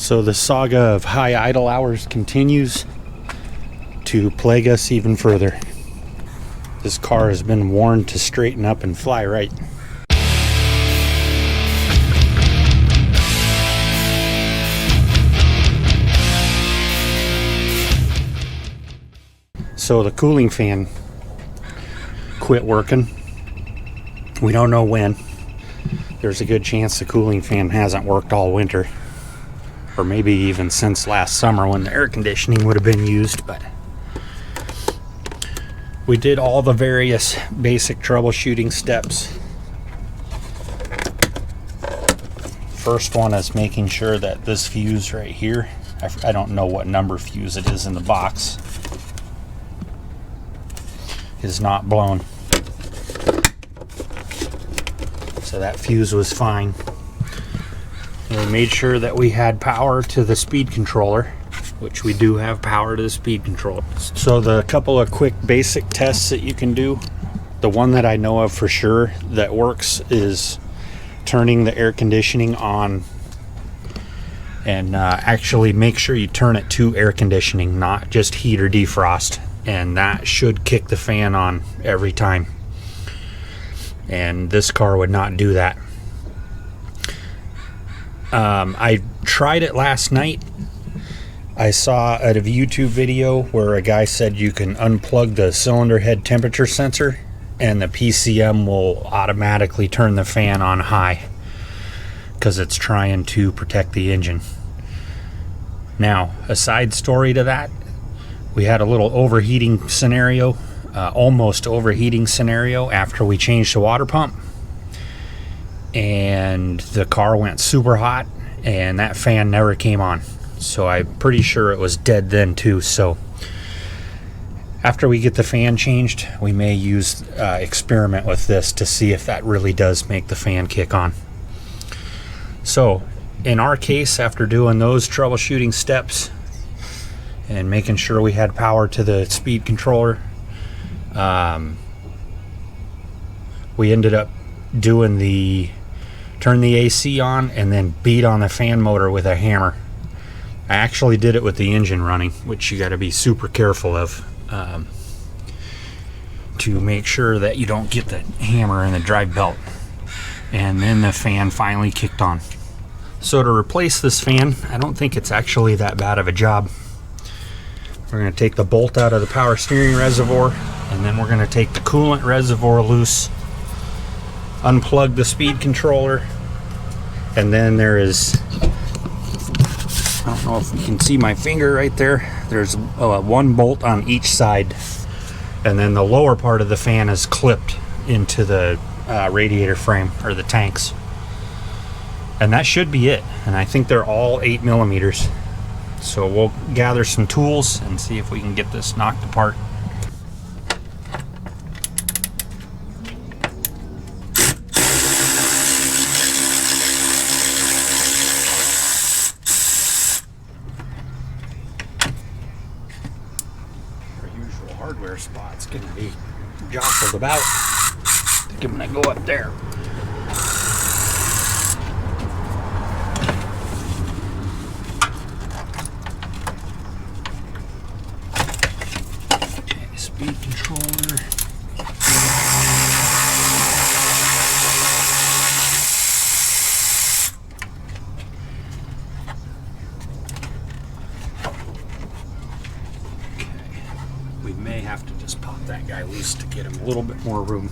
So the saga of high idle hours continues to plague us even further. This car has been warned to straighten up and fly right. So the cooling fan quit working. We don't know when. There's a good chance the cooling fan hasn't worked all winter, or maybe even since last summer when the air conditioning would have been used. But we did all the various basic troubleshooting steps. First one is making sure that this fuse right here, I don't know what number fuse it is in the box, is not blown. So that fuse was fine. And we made sure that we had power to the speed controller, which we do have power to the speed controller. So the couple of quick basic tests that you can do, the one that I know of for sure that works is turning the air conditioning on, and actually make sure you turn it to air conditioning, not just heat or defrost, and that should kick the fan on every time. And this car would not do that. I tried it last night. I saw a YouTube video where a guy said you can unplug the cylinder head temperature sensor and the PCM will automatically turn the fan on high because it's trying to protect the engine. Now, a side story to that, we had a little overheating scenario, almost overheating scenario after we changed the water pump, and the car went super hot and that fan never came on. So I'm pretty sure it was dead then too. So after we get the fan changed, we may use experiment with this to see if that really does make the fan kick on. So in our case, after doing those troubleshooting steps and making sure we had power to the speed controller, we ended up doing turn the AC on and then beat on the fan motor with a hammer. I actually did it with the engine running, which you got to be super careful of, to make sure that you don't get the hammer in the drive belt. And then the fan finally kicked on. So to replace this fan, I don't think it's actually that bad of a job. We're going to take the bolt out of the power steering reservoir, and then we're going to take the coolant reservoir loose, unplug the speed controller, and then there is, I don't know if you can see my finger right there, there's one bolt on each side, and then the lower part of the fan is clipped into the radiator frame, or the tanks. And that should be it, and I think they're all 8 millimeters. So we'll gather some tools and see if we can get this knocked apart. Our usual hardware spot's going to be jostled about. I think I'm going to go up there. Speed controller. Okay. We may have to just pop that guy loose to get him a little bit more room.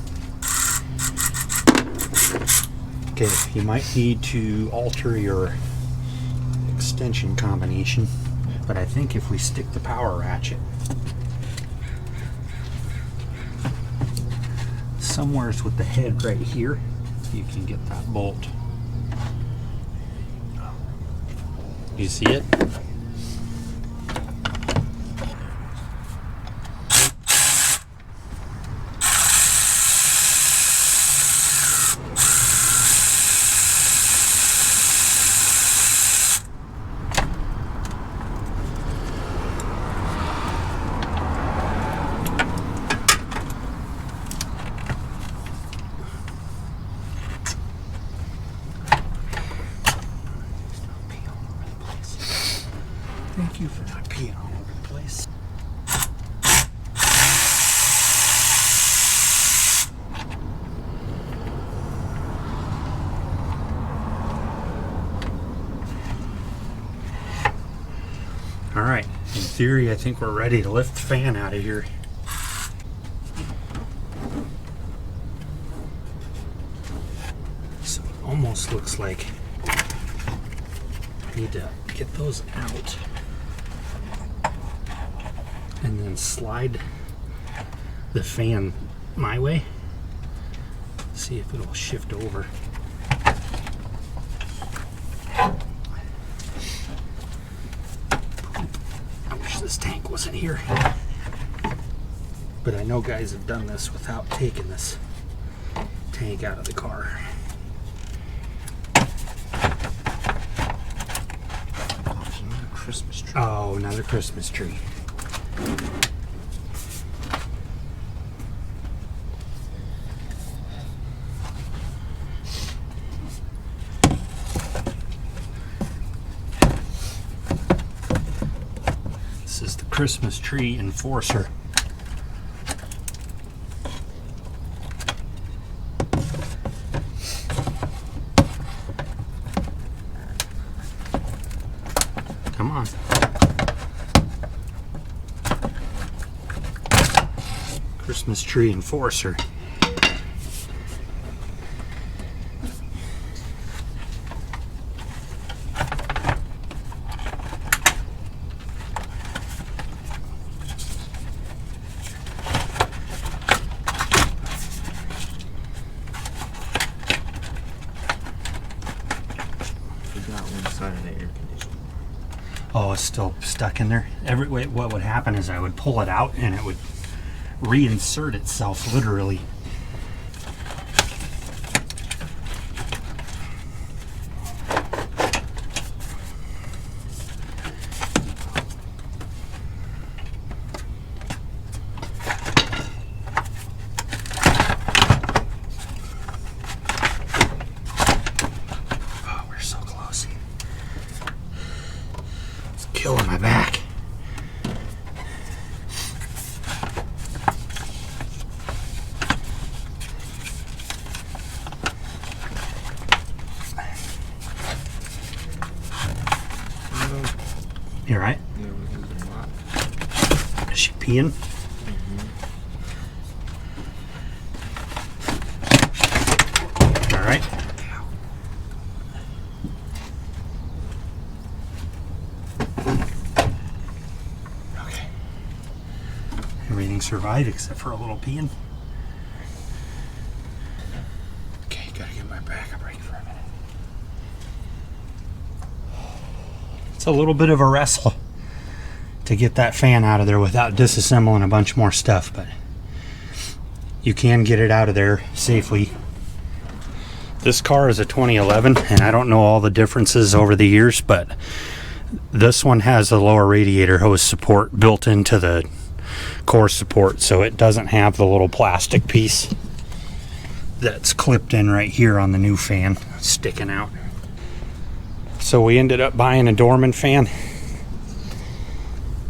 Okay, you might need to alter your extension combination, but I think if we stick the power ratchet somewhere's with the head right here, you can get that bolt. You see it? Thank you for not peeing all over the place. All right, in theory, I think we're ready to lift the fan out of here. So it almost looks like I need to get those out and then slide the fan my way. See if it'll shift over. This tank wasn't here, but I know guys have done this without taking this tank out of the car. There's another Christmas tree. Oh, another Christmas tree. This is the Christmas tree enforcer. Come on. Christmas tree enforcer. Oh, it's still stuck in there. What would happen is I would pull it out and it would reinsert itself literally. Oh, we're so close. It's killing my back. You all right? Yeah, we're moving a lot. Is she peeing? All right. Okay. Everything survived except for a little peeing. Okay, gotta get my back a break for a minute. It's a little bit of a wrestle to get that fan out of there without disassembling a bunch more stuff, but you can get it out of there safely. This car is a 2011, and I don't know all the differences over the years, but this one has the lower radiator hose support built into the core support, so it doesn't have the little plastic piece that's clipped in right here on the new fan sticking out. So we ended up buying a Dorman fan.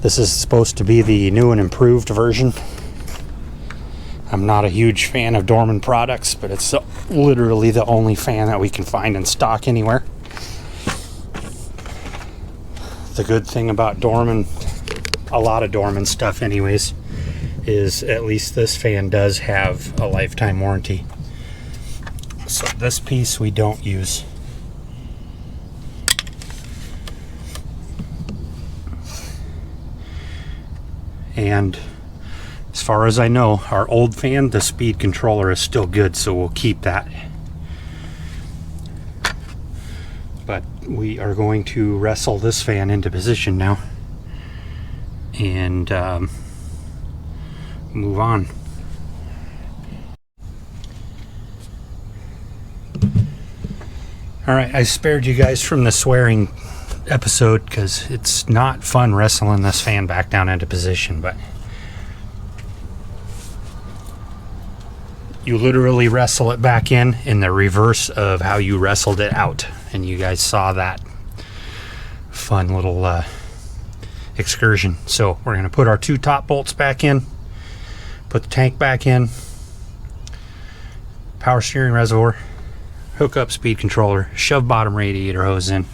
This is supposed to be the new and improved version. I'm not a huge fan of Dorman products, but it's literally the only fan that we can find in stock anywhere. The good thing about Dorman, a lot of Dorman stuff anyways, is at least this fan does have a lifetime warranty. So this piece we don't use. And as far as I know, our old fan, the speed controller is still good, so we'll keep that. But we are going to wrestle this fan into position now and move on. Alright, I spared you guys from the swearing episode because it's not fun wrestling this fan back down into position, but you literally wrestle it back in the reverse of how you wrestled it out, and you guys saw that fun little excursion. So we're going to put our 2 top bolts back in, put the tank back in, power steering reservoir, hook up speed controller, shove bottom radiator hose in,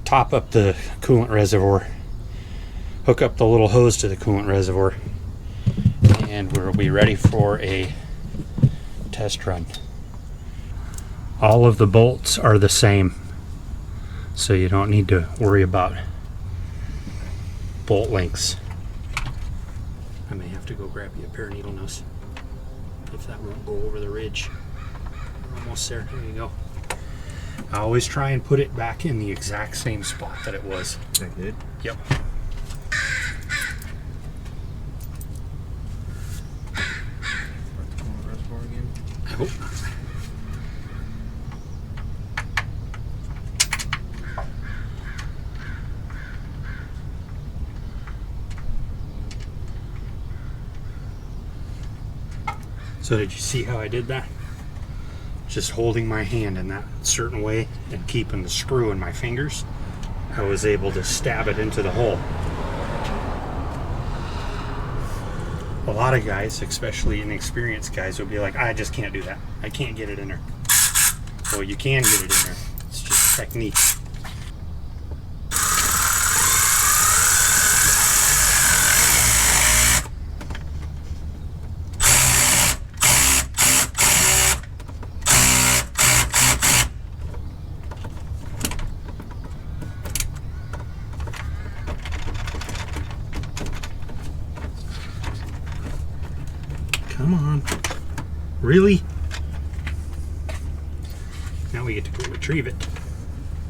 top up the coolant reservoir, hook up the little hose to the coolant reservoir, and we'll be ready for a test run. All of the bolts are the same, so you don't need to worry about bolt lengths. I may have to go grab you a pair of needle nose if that won't go over the ridge. We're almost there. There you go. I always try and put it back in the exact same spot that it was. Is that good? Yep. Reservoir again? I hope. So did you see how I did that? Just holding my hand in that certain way and keeping the screw in my fingers, I was able to stab it into the hole. A lot of guys, especially inexperienced guys, would be like, I just can't do that. I can't get it in there. Well, you can get it in there. It's just technique. Come on. Really? Now we get to go retrieve it.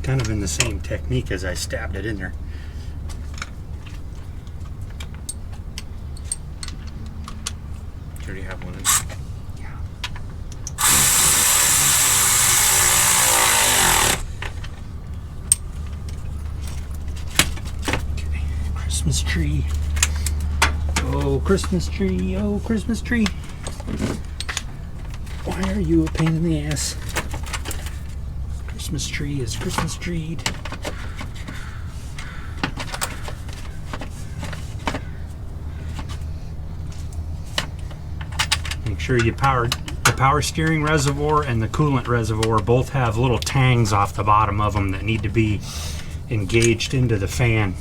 Kind of in the same technique as I stabbed it in there. You already have one in. Yeah. Okay. Christmas tree. Oh, Christmas tree. Oh, Christmas tree. Why are you a pain in the ass? Christmas tree is Christmas treed. Make sure you powered the power steering reservoir and the coolant reservoir both have little tangs off the bottom of them that need to be engaged into the fan.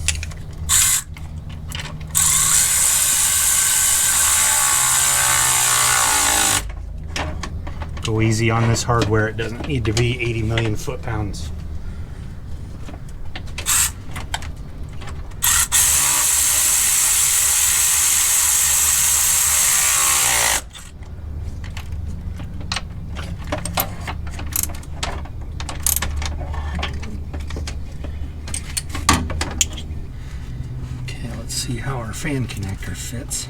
Go easy on this hardware. It doesn't need to be 80 million foot-pounds. Okay, let's see how our fan connector fits.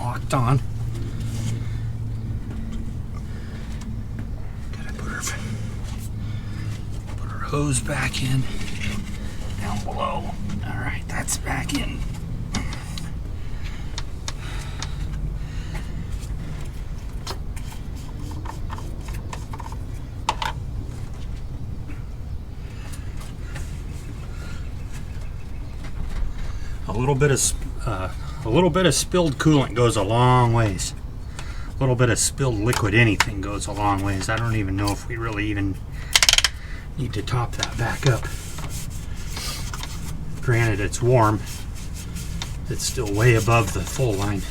Locked on. Gotta put our hose back in. Down below. Alright, that's back in. A little bit of spilled coolant goes a long ways. A little bit of spilled liquid anything goes a long ways. I don't even know if we really even need to top that back up. Granted, it's warm. It's still way above the full line.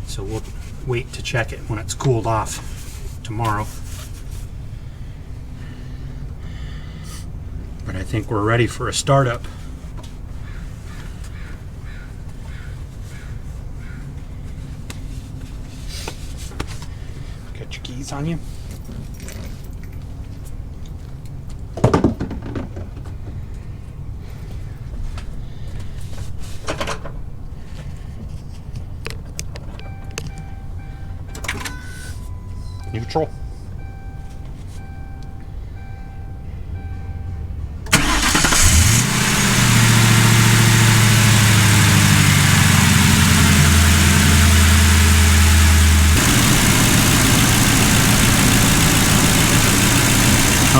So we'll wait to check it when it's cooled off tomorrow. But I think we're ready for a startup. Got your keys on you? Neutral.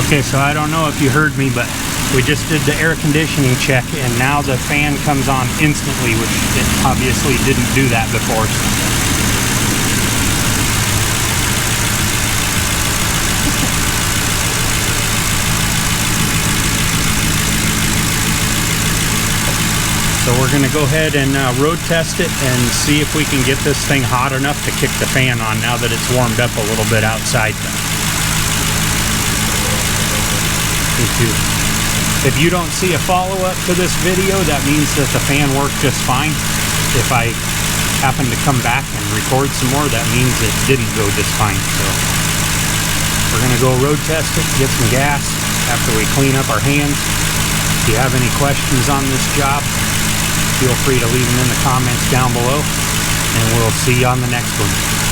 Okay, so I don't know if you heard me, but we just did the air conditioning check, and now the fan comes on instantly, which it obviously didn't do that before. So we're going to go ahead and road test it and see if we can get this thing hot enough to kick the fan on now that it's warmed up a little bit outside. Me too. If you don't see a follow-up to this video, that means that the fan worked just fine. If I happen to come back and record some more, that means it didn't go just fine. So we're going to go road test it, get some gas after we clean up our hands. If you have any questions on this job, feel free to leave them in the comments down below, and we'll see you on the next one.